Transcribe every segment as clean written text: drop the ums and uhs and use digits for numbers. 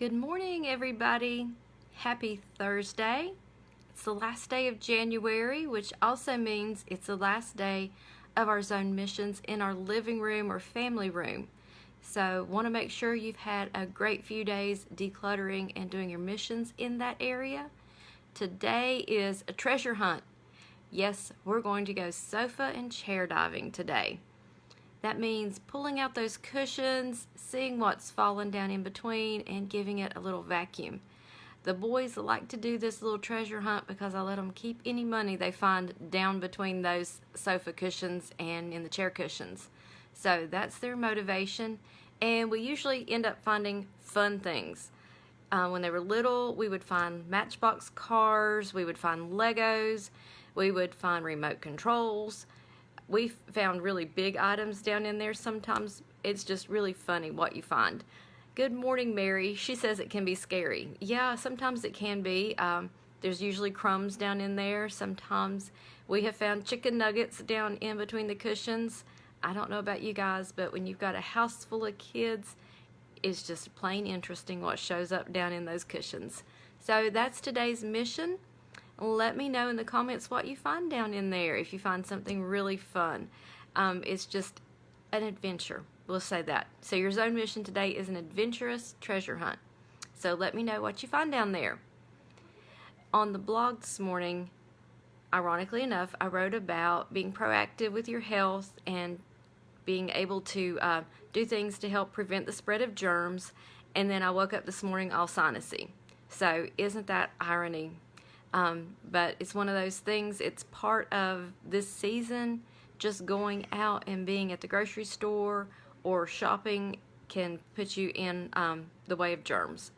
Good morning, everybody. Happy Thursday. It's the last day of January, which also means it's the last day of our zone missions in our living room or family room. So want to make sure you've had a great few days decluttering and doing your missions in that area. Today is a treasure hunt. Yes, we're going to go sofa and chair diving today. That means pulling out those cushions, seeing what's fallen down in between, and giving it a little vacuum. The boys like to do this little treasure hunt because I let them keep any money they find down between those sofa cushions and in the chair cushions. So that's their motivation, and we usually end up finding fun things. When they were little, we would find Matchbox cars, we would find Legos, we would find remote controls. We found really big items down in there. Sometimes it's just really funny what you find. Good morning, Mary. She says it can be scary. Yeah, sometimes it can be. There's usually crumbs down in there. Sometimes we have found chicken nuggets down in between the cushions. I don't know about you guys, but when you've got a house full of kids, it's just plain interesting what shows up down in those cushions. So that's today's mission. Let me know in the comments what you find down in there if you find something really fun. It's just an adventure. We'll say that. So your zone mission today is an adventurous treasure hunt. So let me know what you find down there. On the blog this morning, ironically enough, I wrote about being proactive with your health and being able to do things to help prevent the spread of germs. And then I woke up this morning all sinusy. So isn't that irony? But it's one of those things, it's part of this season. Just going out and being at the grocery store or shopping can put you in the way of germs.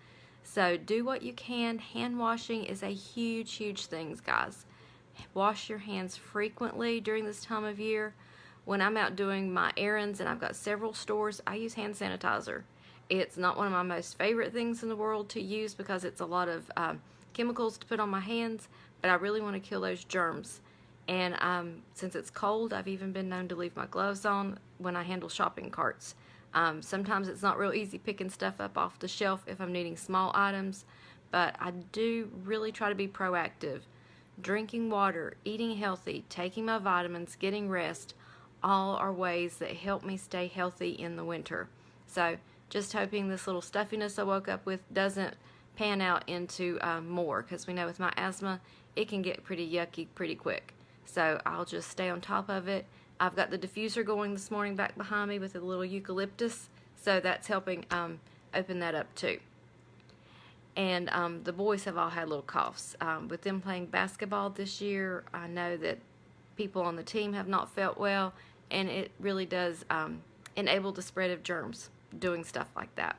So do what you can. Hand washing is a huge, huge thing, guys. Wash your hands frequently during this time of year. When I'm out doing my errands and I've got several stores, I use hand sanitizer. It's not one of my most favorite things in the world to use because it's a lot of chemicals to put on my hands, but I really want to kill those germs. And since it's cold, I've even been known to leave my gloves on when I handle shopping carts. Sometimes it's not real easy picking stuff up off the shelf if I'm needing small items, but I do really try to be proactive. Drinking water, eating healthy, taking my vitamins, getting rest, all are ways that help me stay healthy in the winter. So just hoping this little stuffiness I woke up with doesn't pan out into more, because we know with my asthma it can get pretty yucky pretty quick. So I'll just stay on top of it. I've got the diffuser going this morning back behind me with a little eucalyptus, so that's helping open that up too. And the boys have all had little coughs. With them playing basketball this year, I know that people on the team have not felt well, and it really does enable the spread of germs doing stuff like that.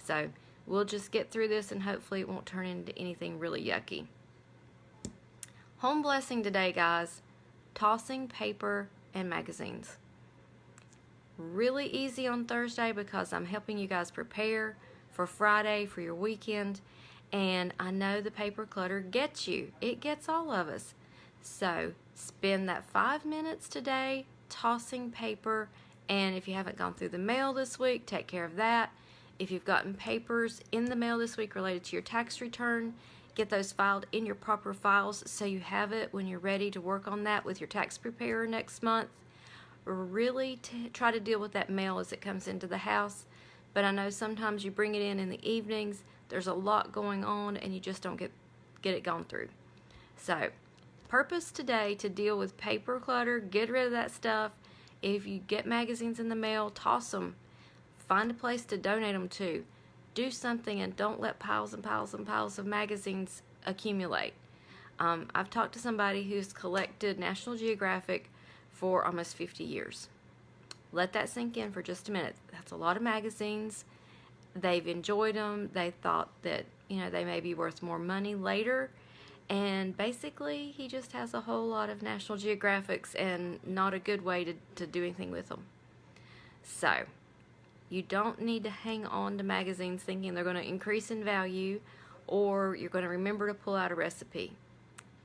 So we'll just get through this and hopefully it won't turn into anything really yucky. Home blessing today, guys. Tossing paper and magazines. Really easy on Thursday because I'm helping you guys prepare for Friday, for your weekend. And I know the paper clutter gets you. It gets all of us. So spend that 5 minutes today tossing paper. And if you haven't gone through the mail this week, take care of that. If you've gotten papers in the mail this week related to your tax return, get those filed in your proper files so you have it when you're ready to work on that with your tax preparer next month. Really try to deal with that mail as it comes into the house. But I know sometimes you bring it in the evenings, there's a lot going on and you just don't get it gone through. So purpose today to deal with paper clutter, get rid of that stuff. If you get magazines in the mail, toss them. Find a place to donate them to. Do something and don't let piles and piles and piles of magazines accumulate. I've talked to somebody who's collected National Geographic for almost 50 years. Let that sink in for just a minute. That's a lot of magazines. They've enjoyed them. They thought that, they may be worth more money later. And basically, he just has a whole lot of National Geographics and not a good way to do anything with them. So you don't need to hang on to magazines thinking they're going to increase in value or you're going to remember to pull out a recipe.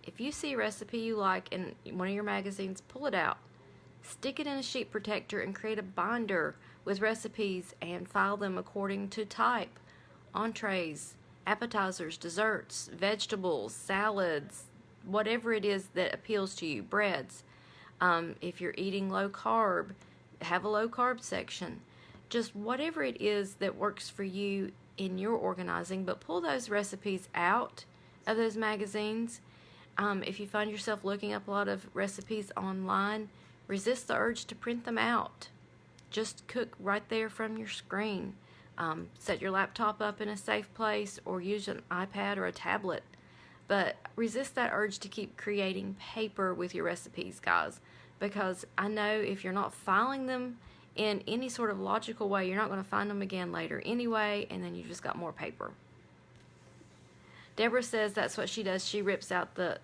If you see a recipe you like in one of your magazines, pull it out. Stick it in a sheet protector and create a binder with recipes and file them according to type entrees, appetizers, desserts, vegetables, salads, whatever it is that appeals to you, breads. If you're eating low carb, have a low carb section. Just whatever it is that works for you in your organizing, but pull those recipes out of those magazines. If you find yourself looking up a lot of recipes online, resist the urge to print them out. Just cook right there from your screen. Set your laptop up in a safe place or use an iPad or a tablet. But resist that urge to keep creating paper with your recipes, guys, because I know if you're not filing them in any sort of logical way, you're not going to find them again later anyway, and then you just got more paper. Deborah says that's what she does. She rips out the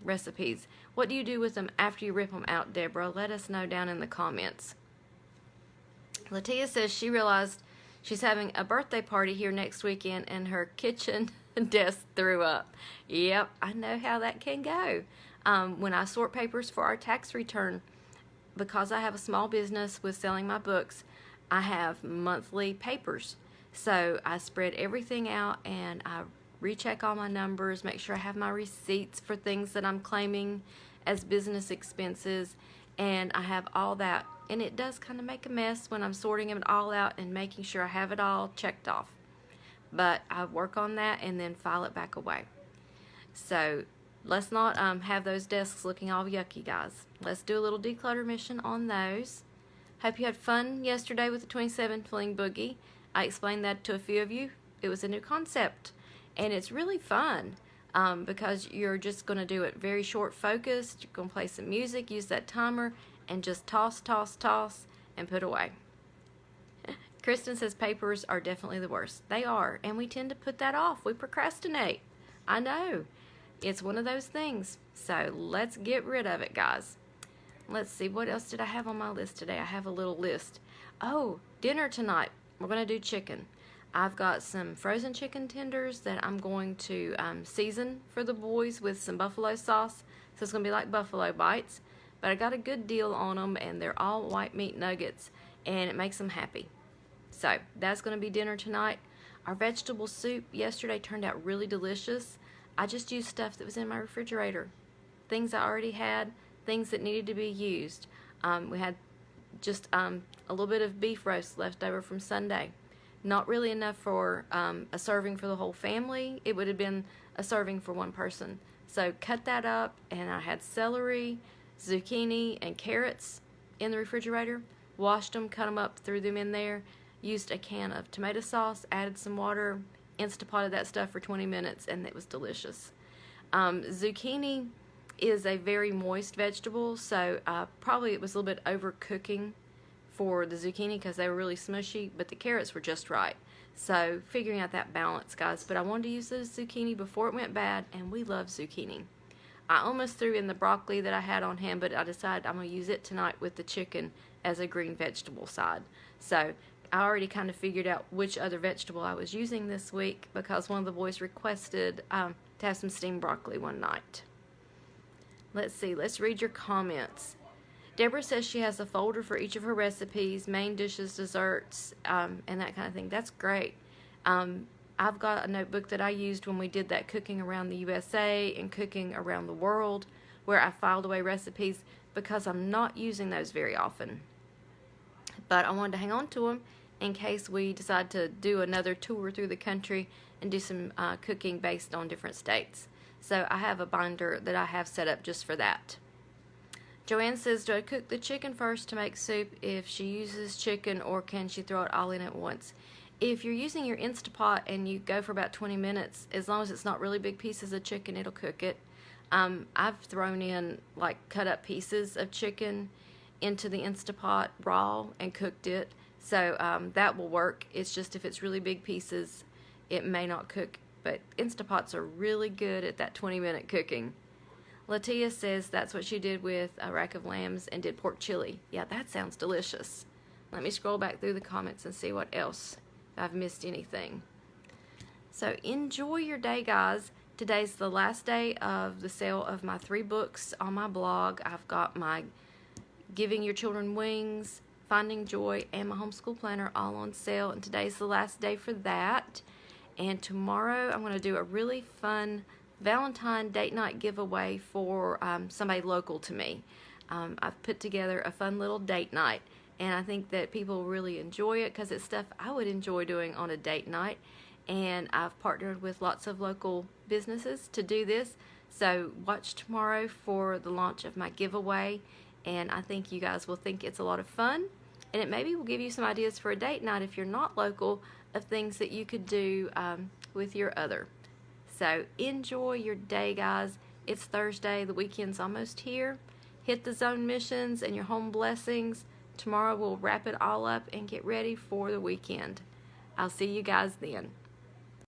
recipes. What do you do with them after you rip them out, Deborah? Let us know down in the comments. Latia says she realized she's having a birthday party here next weekend and her kitchen desk threw up. Yep, I know how that can go. When I sort papers for our tax return, because I have a small business with selling my books, I have monthly papers. So I spread everything out and I recheck all my numbers, make sure I have my receipts for things that I'm claiming as business expenses, and I have all that. And it does kind of make a mess when I'm sorting it all out and making sure I have it all checked off. But I work on that and then file it back away. So let's not have those desks looking all yucky, guys. Let's do a little declutter mission on those. Hope you had fun yesterday with the 27 Fling Boogie. I explained that to a few of you. It was a new concept. And it's really fun because you're just going to do it very short focused. You're going to play some music, use that timer, and just toss, toss, toss, and put away. Kristen says papers are definitely the worst. They are, and we tend to put that off. We procrastinate. I know. It's one of those things. So let's get rid of it, guys. Let's see, what else did I have on my list today? I have a little list. Oh, dinner tonight. We're going to do chicken. I've got some frozen chicken tenders that I'm going to season for the boys with some buffalo sauce. So it's going to be like buffalo bites. But I got a good deal on them, and they're all white meat nuggets, and it makes them happy. So that's going to be dinner tonight. Our vegetable soup yesterday turned out really delicious. I just used stuff that was in my refrigerator. Things I already had, things that needed to be used. We had just a little bit of beef roast left over from Sunday. Not really enough for a serving for the whole family. It would have been a serving for one person. So cut that up, and I had celery, zucchini, and carrots in the refrigerator. Washed them, cut them up, threw them in there. Used a can of tomato sauce, added some water, Instapotted that stuff for 20 minutes, and it was delicious. Zucchini is a very moist vegetable, so probably it was a little bit overcooking for the zucchini because they were really smushy, but the carrots were just right. So figuring out that balance, guys. But I wanted to use the zucchini before it went bad, and we love zucchini. I almost threw in the broccoli that I had on hand, but I decided I'm going to use it tonight with the chicken as a green vegetable side. So I already kind of figured out which other vegetable I was using this week because one of the boys requested to have some steamed broccoli one night. Let's see. Let's read your comments. Deborah says she has a folder for each of her recipes, main dishes, desserts, and that kind of thing. That's great. I've got a notebook that I used when we did that cooking around the USA and cooking around the world where I filed away recipes because I'm not using those very often. But I wanted to hang on to them in case we decide to do another tour through the country and do some cooking based on different states. So I have a binder that I have set up just for that. Joanne says, do I cook the chicken first to make soup if she uses chicken, or can she throw it all in at once? If you're using your Instapot and you go for about 20 minutes, as long as it's not really big pieces of chicken, it'll cook it. I've thrown in like cut up pieces of chicken into the Instapot raw and cooked it. So that will work. It's just if it's really big pieces, it may not cook. But Instapots are really good at that 20-minute cooking. Latia says that's what she did with a rack of lambs and did pork chili. Yeah, that sounds delicious. Let me scroll back through the comments and see what else, if I've missed anything. So enjoy your day, guys. Today's the last day of the sale of my 3 books on my blog. I've got my Giving Your Children Wings, Finding Joy and my homeschool planner all on sale, and today's the last day for that. And tomorrow I'm going to do a really fun Valentine date night giveaway for somebody local to me. I've put together a fun little date night, and I think that people really enjoy it because it's stuff I would enjoy doing on a date night. And I've partnered with lots of local businesses to do this. So watch tomorrow for the launch of my giveaway, and I think you guys will think it's a lot of fun, and it maybe will give you some ideas for a date night if you're not local of things that you could do with your other. So enjoy your day, guys. It's Thursday, the weekend's almost here. Hit the zone missions and your home blessings. Tomorrow we'll wrap it all up and get ready for the weekend. I'll see you guys then.